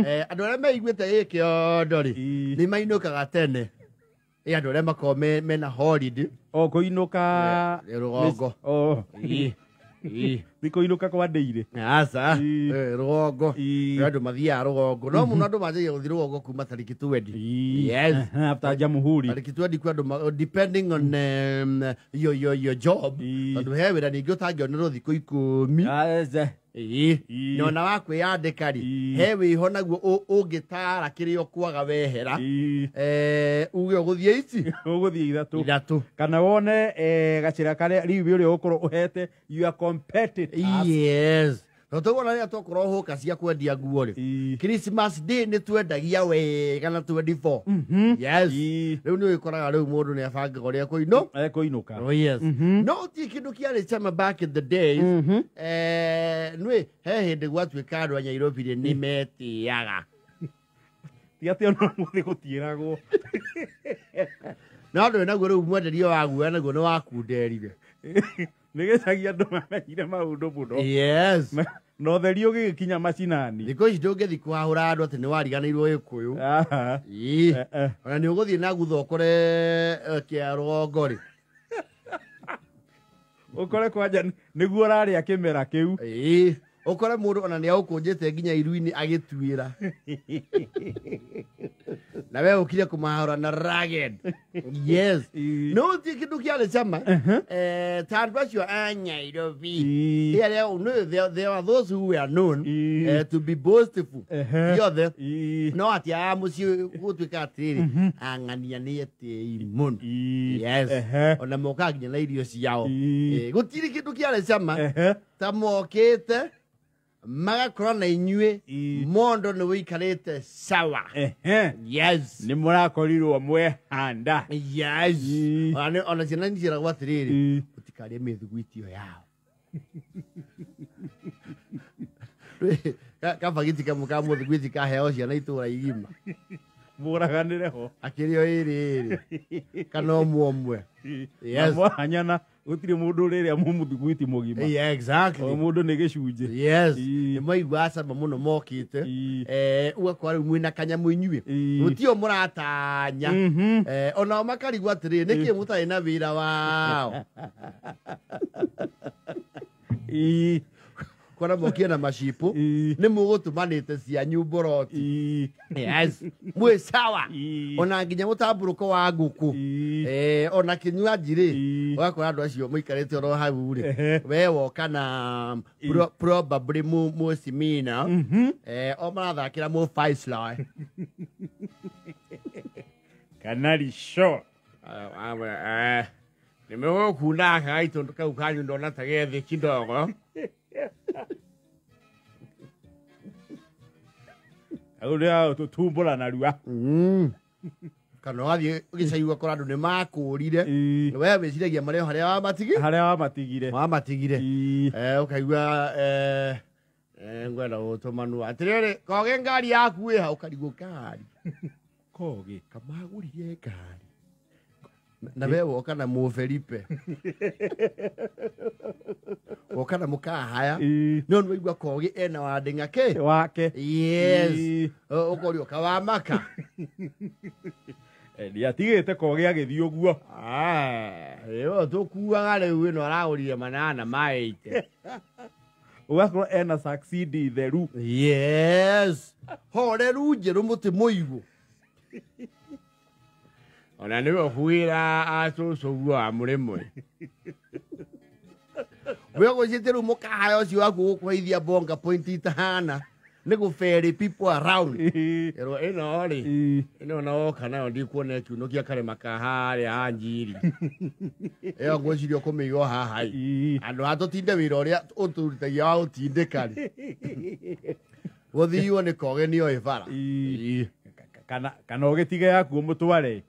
Andå arä a meiguä te gä kä ondo rä nä mainå kaga tene andå arä a makorwo mena holiday kå inå ka rå gongo nä kå inå ka kwa ndä irä aca rå gongo andå mathiaga rå gongo no må no andå manjagia gå thiä rå gongo kuma tariki 20 after jamhuri tariki 20 kwa andå depending on your job tondå he wä ra ningä å tangä rå thikå 10 nona wa kwä yandä ka rä he wä ho naguo å ngä tara kä rä a å kwaga wehera uge å gå thiä ici å gå thiä ithatå kana wone gacä ra karä a riu å rä a å korwo å hete no tå guona rä a twakorwo hå ka cia kwendia nguo rä Christmas day nä twendagia wega na 24 rä u nä å koraga rä u må ndå nä abangaga å rä a kå inå ka no ti kä ndå kä arä cama back in the days nä he hä ndä gwatuä ka andå a Nairobi rä nä metä aga ti atä ona må thä gå tiä ragwo no andå naguo rä u mwenderio wa guoya naguo nä wakunderire nä gä cagia andå mamenyire maå ndå må no na å theri å gä gä kinya macinani thikå ici ndå ngä thi kwahå ra andå atä nä wariganä irwo gä kå yå ona nä å gå thiä na gutha å kore kä a rå gongo rä å kore kwanja nä guo rarä a kä mera kä u å kore må ndå ona nä aå kå njä te nginya iru-inä agä tuä ra na we å kire kå mahora na no ti kä ndå kä arä cama ta andå acio a Nairobi there are those who were known to be boastful iothe no atä a må ciä gå tuä ka atä rä rä ang'ania nä etä må no ona mokaga nginya na irio ciao gå tirä kä ndå kä arä cama ta mokä te magakorwo na inyuä mondo nä wä ikarä te sawa nä må rakorirwo mwehanda ona ciana nä ciäragwo atä rä rä gå tikarie mä thugwitio yao kabagiti kamwe ka må thugwiti kaheo ciana itå ra igima må raganä re ho akä rä o ä rä rä kana å mwe mwahanyana gå tirä må ndå rä rä a må må thugwiti må gima må ndå nä gä cunjä nä mwaigua cama må no mokä te ugakora rä u mwä na kanyamå inyuä gå tiå må ratanya onao makarigwo atä rä nä kä må tarä na wä ra wao kwana mokie na macipå nä må gå tå manä te cianyu mboroti mwä sawa ona nginya må tambå rå ko wa ngå kå ona kä nyua njirä ũgakora andå acio må ikarä te oro hau rä we woka na probably må cimina o marathakä ra må kana rico nä mä gå kuna gaitå ndå kau kanyu ndona ta gethä kidogo au nä a tå tumbå ra narua kana wathiä gä cagi ũgakora andå nä makå rire we wä ciragia marä o harä a wamatigire å kaigua ngwenda gå tå manu atä rä rä koge ngari yaku ä ha å karigwo ngari koge kamagå rire ngari na we woka na må Felipe woka na må kahaya no nä waigua koge ena wandä ng'ake wake å korio kawamaka nä atigä te koge agä thiä å guo tå kuaga rä u ä no aragå rire manana maäite å gakorwo ena succeed theru horeru njä rå må tä må igå ona nä we huä ra acåcå guo amå rä mwe we gå ciä tä rä u må kahaya å cio waku gå kåheithia bonga point itahana nä gå ferry people around ero ä no rä ä no na woka nayo ndikuona kiuno kia karema ka harä a njiri ä yo ngå ciria å kå mä iga o haha andå a tå tinde wä ra å rä a å tå rutagia wa gå tindä karä gå thiiwo nä koge nä oä bara kana å gä tige yakuo må tware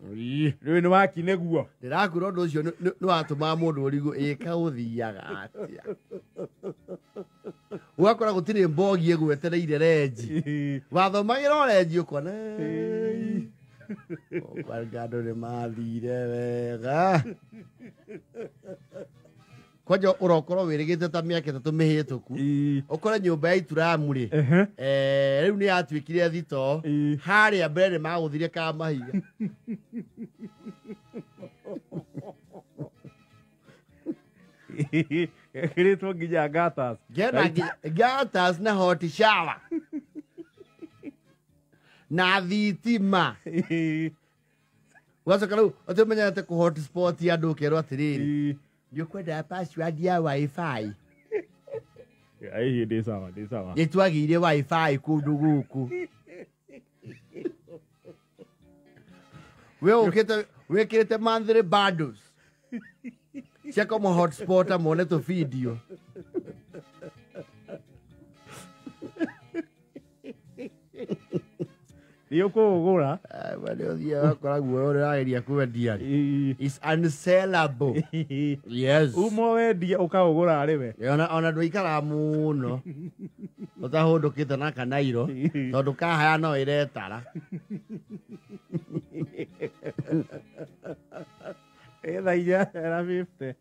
rä nä wakine guo ndä rakwä ndå å cio nä watå maga må ndå å rigå ä ka å thiaga atä å gakora gå tirä mbogi ä gwetereire renji wathomagä ra o renji å kona andå nä mathire wega Kwaja urokoro wirigite ta miaka 3 mihituku ukore nyumba ya ituramu ri riu ni yatwikire thito haria mbere maguthirie ka mahiga kiritwo nginya gatas gatas na hot shower na thitima wacha kalau otemenya ku hotspot ya ndukero atiriri ndio kwenda password ya wifi ai ndi sawa yetwagire wifi kundu guku we ukite monthly bundles check on hotspot amone to video Yokogura. It's unsellable. Yes. Umowendia ukagura riwe. Ona ndũikara muno. Ũtahũndũkĩte na kanairo tondũ kahaya no iretara. Thaa 50.